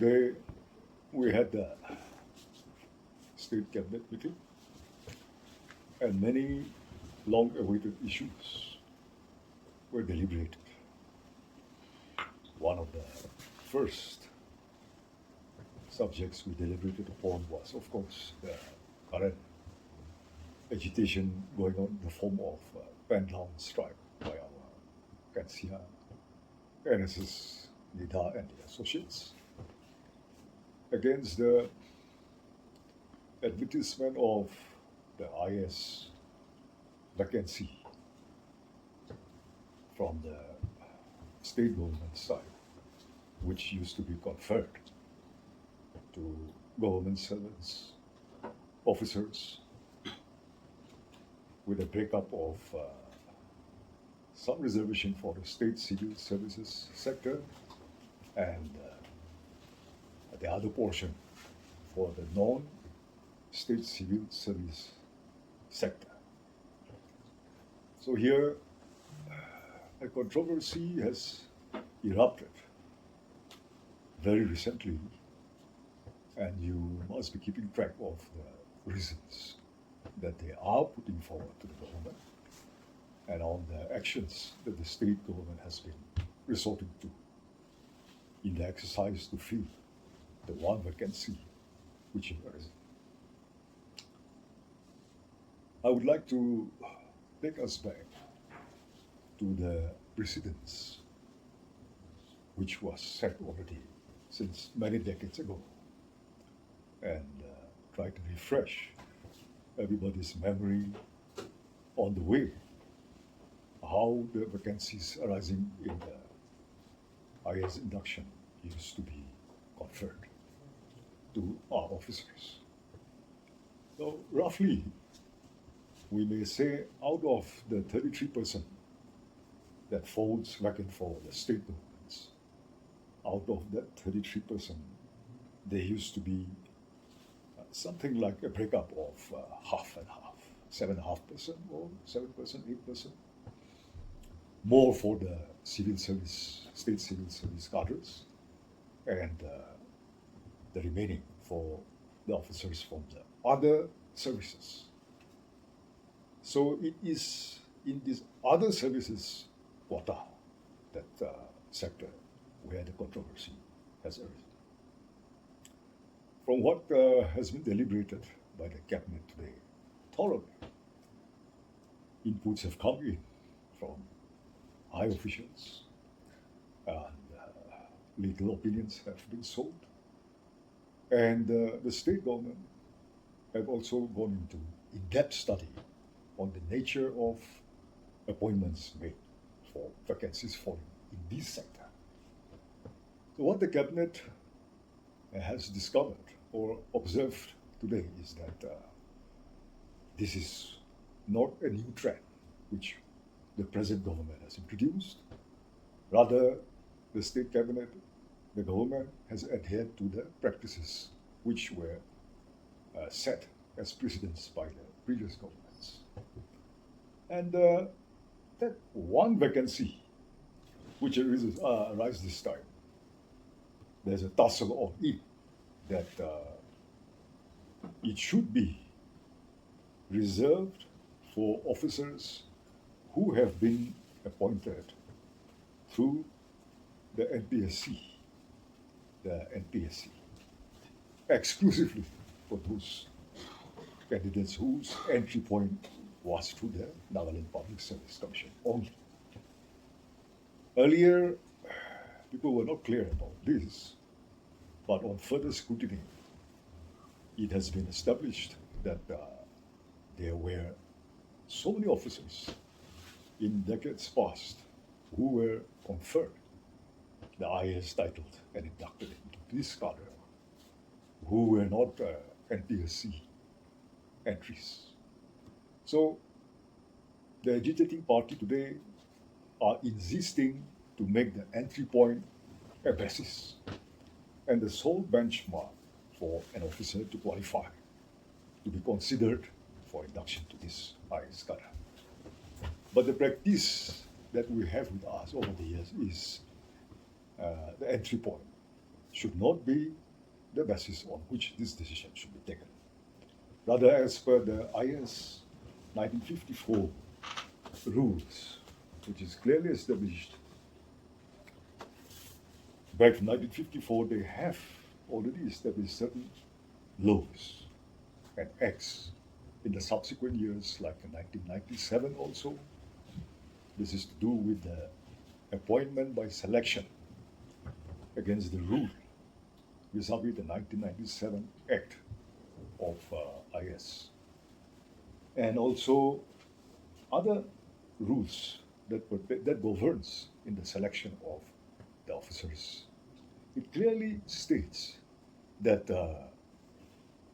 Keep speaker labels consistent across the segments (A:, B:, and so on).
A: Today we had the state cabinet meeting and many long-awaited issues were deliberated. One of the first subjects we deliberated upon was, of course, the current agitation going on in the form of pen down strike by our Kansia, NSS, NIDA, and the associates against the advertisement of the IAS vacancy from the state government side, which used to be conferred to government servants, officers, with a breakup of some reservation for the state civil services sector and the other portion for the non-state civil service sector. So here, a controversy has erupted very recently, and you must be keeping track of the reasons that they are putting forward to the government and on the actions that the state government has been resorting to in the exercise to fill the one vacancy which has arisen. I would like to take us back to the precedents which was set already since many decades ago and try to refresh everybody's memory on the way how the vacancies arising in the IAS Induction used to be conferred to our officers. So roughly, we may say out of the 33% that falls vacant for the state governments, out of that 33%, there used to be something like a breakup of half and half, 7.5% or 7%, 8%. More for the civil service, state civil service cadres, and the remaining for the officers from the other services. So it is in this other services quota, that sector, where the controversy has arisen. From what has been deliberated by the cabinet today, thoroughly, inputs have come in from high officials, and legal opinions have been sought. And the state government have also gone into in-depth study on the nature of appointments made for vacancies falling in this sector. So what the cabinet has discovered or observed today is that this is not a new trend which the present government has introduced. Rather, the state cabinet, the government has adhered to the practices which were set as precedents by the previous governments. And that one vacancy which arises this time, there's a tussle on it that it should be reserved for officers who have been appointed through the NPSC, exclusively for those candidates whose entry point was through the Nagaland Public Service Commission only. Earlier, people were not clear about this, but on further scrutiny, it has been established that there were so many officers in decades past who were conferred the IAS titled and inducted into this cadre, who were not NPSC entries. So the agitating party today are insisting to make the entry point a basis and the sole benchmark for an officer to qualify to be considered for induction to this IAS cadre. But the practice that we have with us over the years is the entry point should not be the basis on which this decision should be taken. Rather, as per the IAS 1954 rules, which is clearly established back in 1954, they have already established certain laws and acts in the subsequent years, like in 1997 also. This is to do with the appointment by selection against the rule vis-a-vis the 1997 Act of IS. And also other rules that governs in the selection of the officers. It clearly states that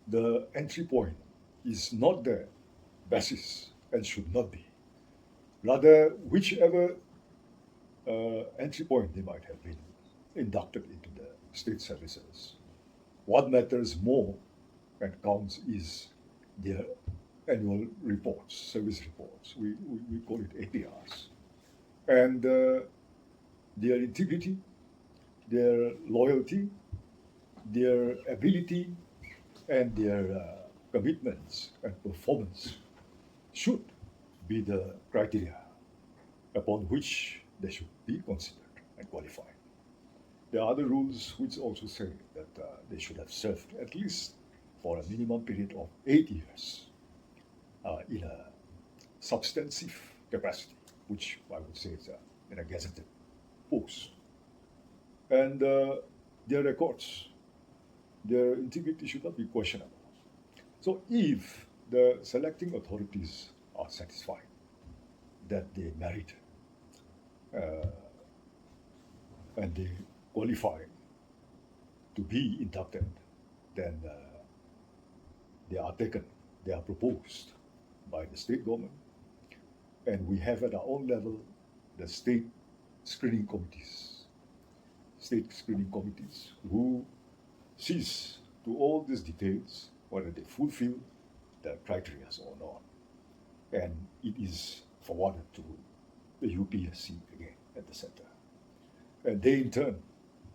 A: the entry point is not the basis and should not be. Rather, whichever entry point they might have been inducted into the state services, what matters more and counts is their annual reports, service reports. We call it APRs. And their integrity, their loyalty, their ability, and their commitments and performance should be the criteria upon which they should be considered and qualified. There are other rules which also say that they should have served at least for a minimum period of 8 years in a substantive capacity, which I would say is in a gazetted post. And their records, their integrity should not be questionable. So if the selecting authorities are satisfied that they merit and they qualify to be inducted, then they are taken, they are proposed by the state government, and we have at our own level the state screening committees who sees to all these details whether they fulfill the criteria or not. And it is forwarded to the UPSC again at the center. And they in turn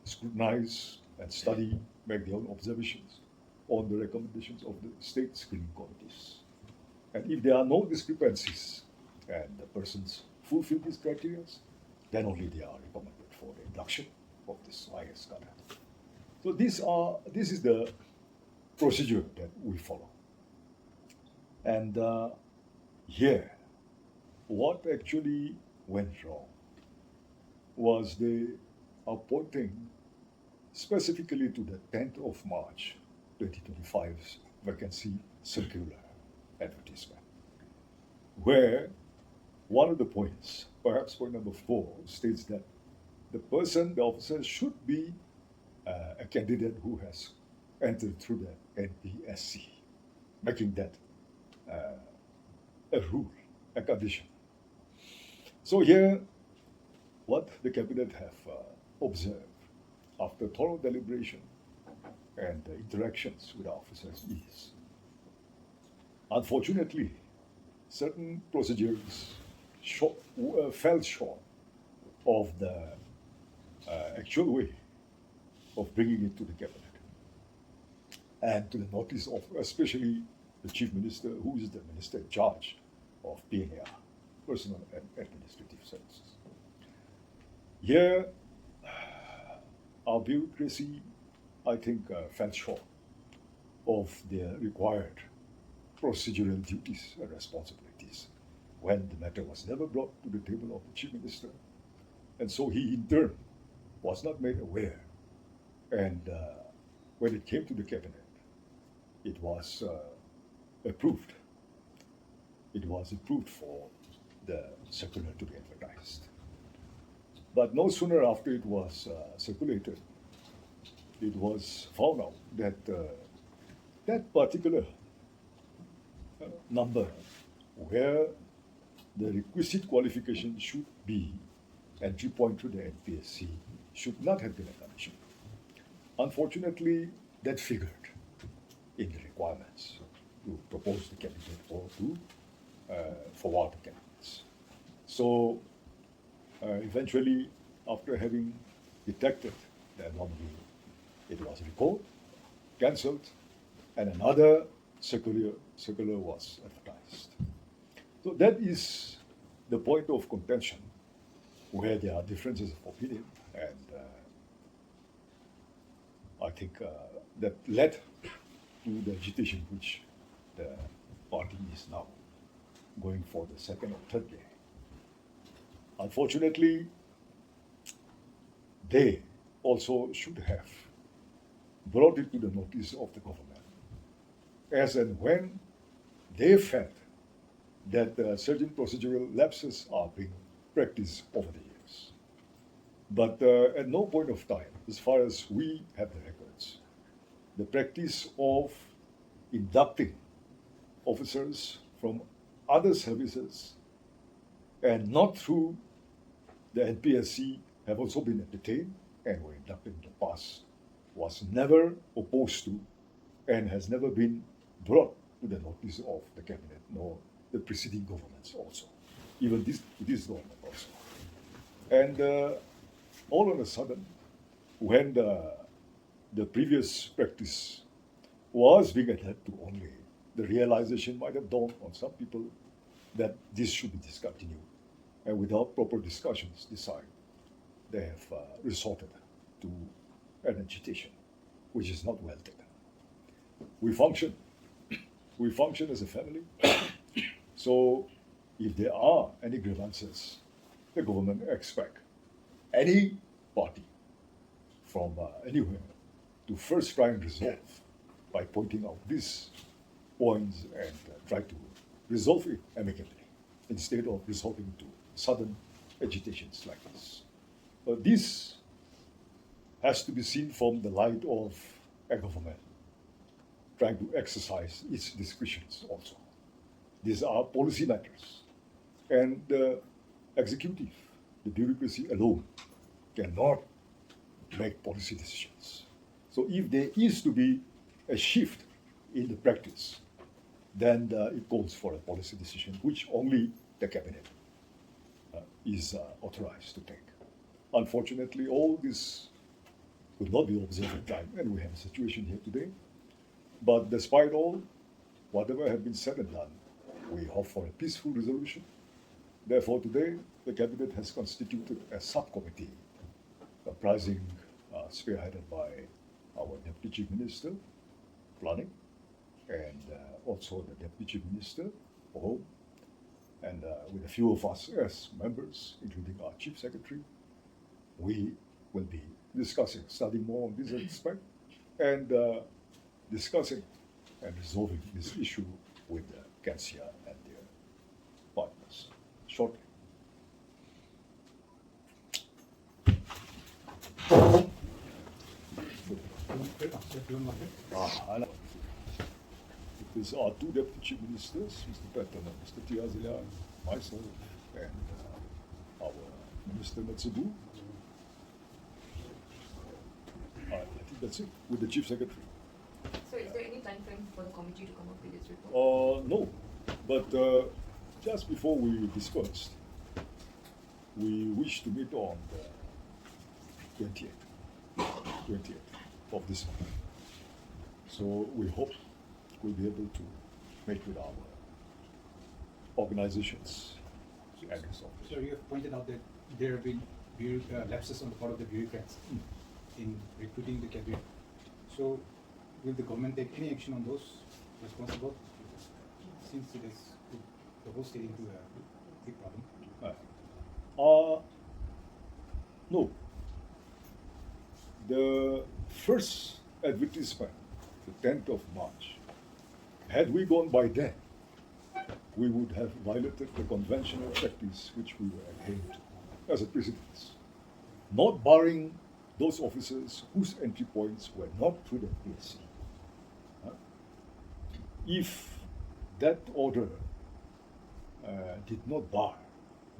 A: scrutinize and study, make their own observations on the recommendations of the state screening committees. And if there are no discrepancies and the persons fulfill these criteria, then only they are recommended for the induction of this IAS cadre. So this is the procedure that we follow. And here, what actually went wrong was the appointing specifically to the 10th of March 2025's vacancy circular advertisement, where one of the points, perhaps point number 4, states that the officer should be a candidate who has entered through the NPSC, making that a rule, a condition. So here, what the cabinet have observed after thorough deliberation and interactions with officers is, unfortunately, certain procedures fell short of the actual way of bringing it to the cabinet and to the notice of especially the chief minister, who is the minister in charge of PNAR, Personal and Administrative Services. Here, our bureaucracy, I think, fell short of their required procedural duties and responsibilities when the matter was never brought to the table of the chief minister. And so he, in turn, was not made aware. And when it came to the cabinet, it was approved. It was approved for the circular to be advertised. But no sooner after it was circulated, it was found out that that particular number where the requisite qualification should be entry point to the NPSC should not have been a condition. Unfortunately, that figured in the requirements to propose the candidate or to forward the candidates. So eventually, after having detected the anomaly, It was recalled, cancelled, and another circular was advertised. So that is the point of contention where there are differences of opinion, and I think that led to the agitation which the party is now going for the second or third day. Unfortunately, they also should have brought it to the notice of the government as and when they felt that certain procedural lapses are being practiced over the years. But at no point of time, as far as we have the records, the practice of inducting officers from other services and not through the NPSC have also been entertained and were inducted in the past, was never opposed to and has never been brought to the notice of the cabinet nor the preceding governments also, even this government also. And all of a sudden, when the previous practice was being adhered to only, the realization might have dawned on some people that this should be discontinued. And without proper discussions decide, they have resorted to an agitation, which is not well taken. We function as a family. So if there are any grievances, the government expect any party from anywhere to first try and resolve by pointing out these points and try to resolve it amicably instead of resorting to sudden agitations like this. This has to be seen from the light of a government trying to exercise its discretions also. These are policy matters, and the executive, the bureaucracy alone, cannot make policy decisions. So if there is to be a shift in the practice, then it calls for a policy decision, which only the cabinet is authorized to take. Unfortunately, all this could not be observed in time, and we have a situation here today. But despite all, whatever has been said and done, we hope for a peaceful resolution. Therefore, today, the cabinet has constituted a subcommittee comprising, spearheaded by our Deputy Chief Minister, Planning, and also the Deputy Chief Minister for Home, and with a few of us as members, including our Chief Secretary. We will be discussing, studying more on this aspect, and discussing and resolving this issue with Kansia and their partners shortly. These are two deputy chief ministers, Mr. Patton and Mr. Tiazia, myself, and our Minister Matsubu. I think that's it, with the chief secretary.
B: So is there any time frame for the committee to come up with its report?
A: No, but just before we dispersed, we wish to meet on the 20th of this month. So we hope we'll be able to meet with our organizations and resolve.
C: So you have pointed out that there have been lapses on the part of the bureaucrats in recruiting the cabinet. So will the government take any action on those responsible? Since it is the whole state into a big problem.
A: No. The first advertisement, the 10th of March, had we gone by then, we would have violated the conventional practice which we were adhering to as a precedence, not barring those officers whose entry points were not through the PSC. If that order did not bar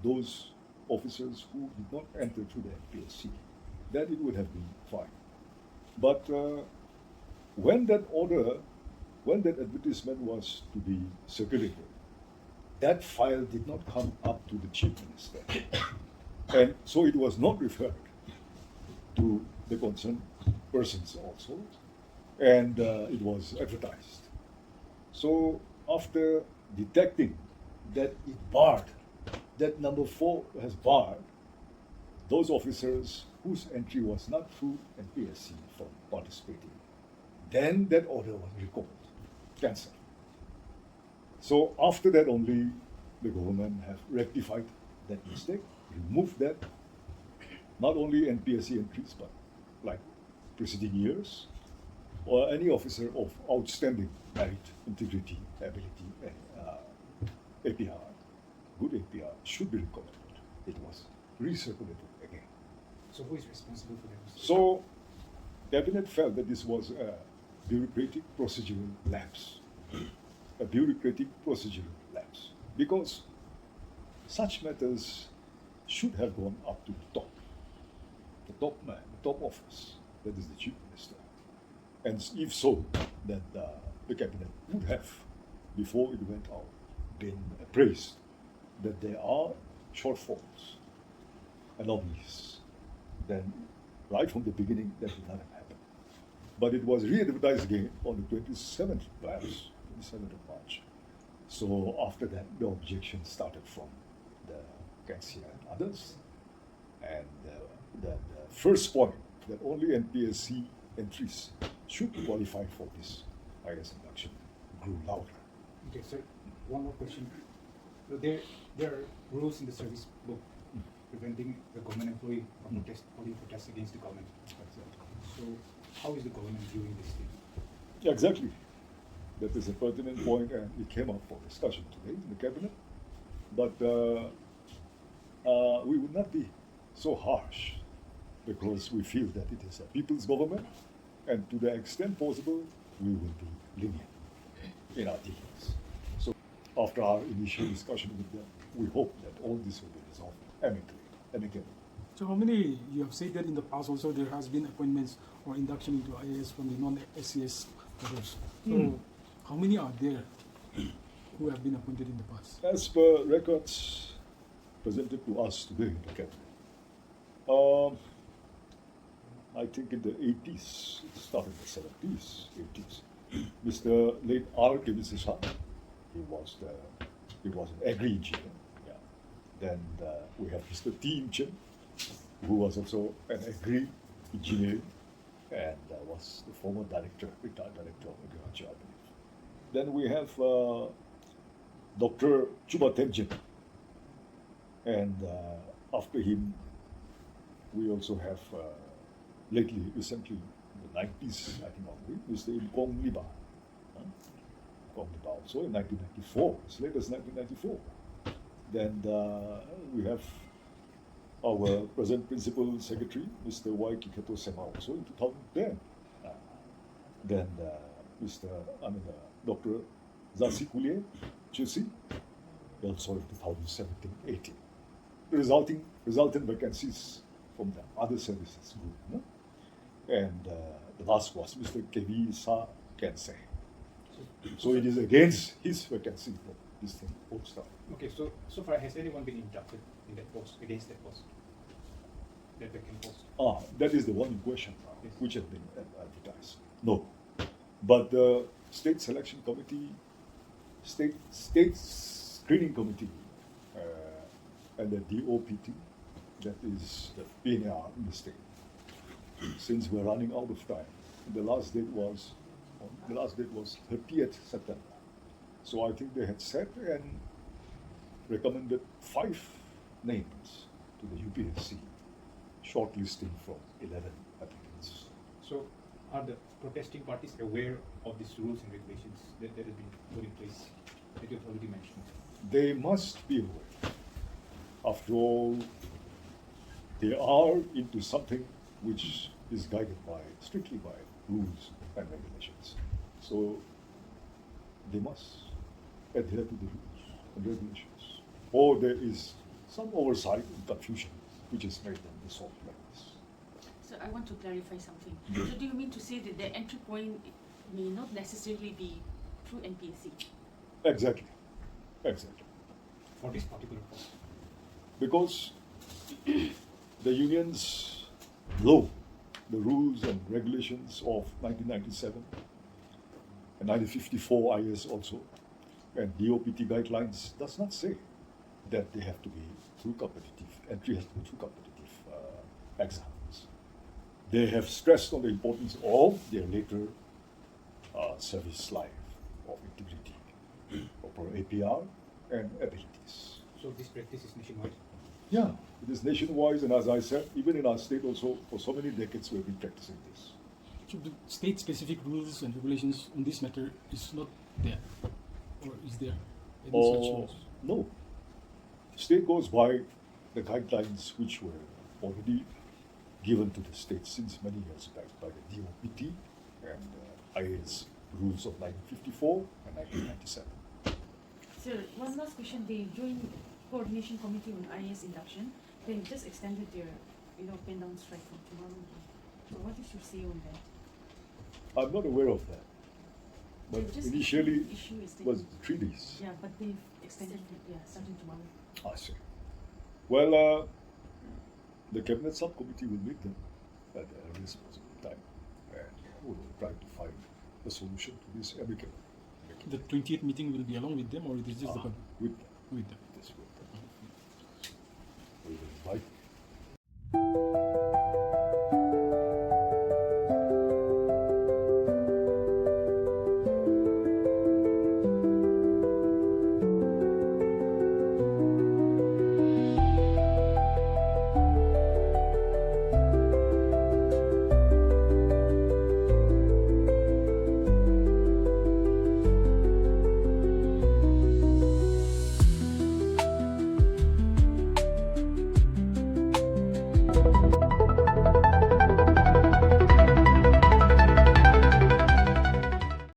A: those officers who did not enter through the PSC, then it would have been fine. But when that advertisement was to be circulated, that file did not come up to the Chief Minister. And so it was not referred to the concerned persons also, and it was advertised. So after detecting that it barred, that number 4 has barred those officers whose entry was not through NPSC from participating, then that order was recalled, cancelled. So after that only, the government have rectified that mistake, removed that, not only NPSC entries, but like preceding years, or any officer of outstanding merit, integrity, ability, and APR, good APR, should be recommended. It was recirculated again.
C: So who is responsible for that?
A: So, Cabinet felt that this was a bureaucratic procedural lapse. A bureaucratic procedural lapse. Because such matters should have gone up to the top man, the top office, that is the Chief Minister. And if so, then the Cabinet would have, before it went out, been appraised that there are shortfalls, anomalies. Then, right from the beginning, that would not have happened. But it was re-advertised again on the 27th, perhaps, 27th of March. So after that, the objection started from the Kansia and others. And the first point, that only NPSC entries should qualify for this IAS induction, grew louder.
C: Okay, sir, one more question. So there are rules in the service book preventing the government employee from holding protests against the government. So how is the government viewing this thing?
A: Yeah, exactly. That is a pertinent point, and it came up for discussion today in the cabinet. But we would not be so harsh, because we feel that it is a people's government, and to the extent possible, we will be lenient in our dealings. So after our initial discussion with them, we hope that all this will be resolved amicably.
D: So how many, you have said that in the past also there has been appointments or induction into IAS from the non-SCS cadres. So how many are there who have been appointed in the past?
A: As per records presented to us today in the cabinet, I think in the 80s, it started in the 70s, 80s. Mr. late R. K. Visesha, he was an agri-engineer. Yeah. Then we have Mr. T. Im Chen, who was also an agri-engineer and was the former director, retired director of agriculture, I believe. Then we have Dr. Chuba Tenjin, and after him, we also have recently, in the 90s, I think, Mr. Kong Liba. Kong Liba also in 1994, as late as 1994. Then we have our present principal secretary, Mr. Y. Kiketo Sema, also in 2010. Then Dr. Zasi Kulie, JCC, also in 2017-18. Resultant vacancies from the other services group. No? And the last was Mr. Kevi Sa Kensei. So it is against his vacancy that this thing will start.
C: Okay, so far has anyone been inducted in that post, against that post? That vacant post?
A: That is the one in question,
C: Yes.
A: which has been advertised. No. But the State Selection Committee, State Screening Committee, and the DOPT, that is the PNR in the state. Since we're running out of time, the last date was 30th September. So I think they had set and recommended 5 names to the UPSC, shortlisting from 11 applicants.
C: So are the protesting parties aware of these rules and regulations that have been put in place that you've already mentioned?
A: They must be aware. After all, they are into something which is guided strictly by rules and regulations. So they must adhere to the rules and regulations. Or there is some oversight and confusion which has made them resolve like this.
E: So I want to clarify something. So do you mean to say that the entry point may not necessarily be through NPSC?
A: Exactly.
C: For this particular post?
A: Because the union's law the rules and regulations of 1997 and 1954 IAS also, and DOPT guidelines does not say that they have to be through competitive, entry has to be through competitive exams. They have stressed on the importance of their later service life of integrity, proper APR and abilities.
C: So this practice is nationwide.
A: Yeah, it is nationwide, and as I said, even in our state also, for so many decades we've been practicing this.
D: So the state-specific rules and regulations on this matter is not there, or is there any such
A: Oh,
D: rules?
A: no. State goes by the guidelines which were already given to the state since many years back by the DOPT and IAS rules of 1954 and 1997.
E: Sir, one last question. The Joint Coordination Committee on IAS Induction, they have just extended their, pen down strike from tomorrow. So what is your say on that?
A: I'm not aware of that. But
E: They've just
A: initially
E: issue is
A: it was 3 days.
E: Yeah, but they've extended it, starting tomorrow.
A: I see. Well, the Cabinet Subcommittee will meet them at the earliest possible time and we will try to find a solution to this amicable.
D: The 20th meeting will be along with them, or it is just the public
A: With
D: with them?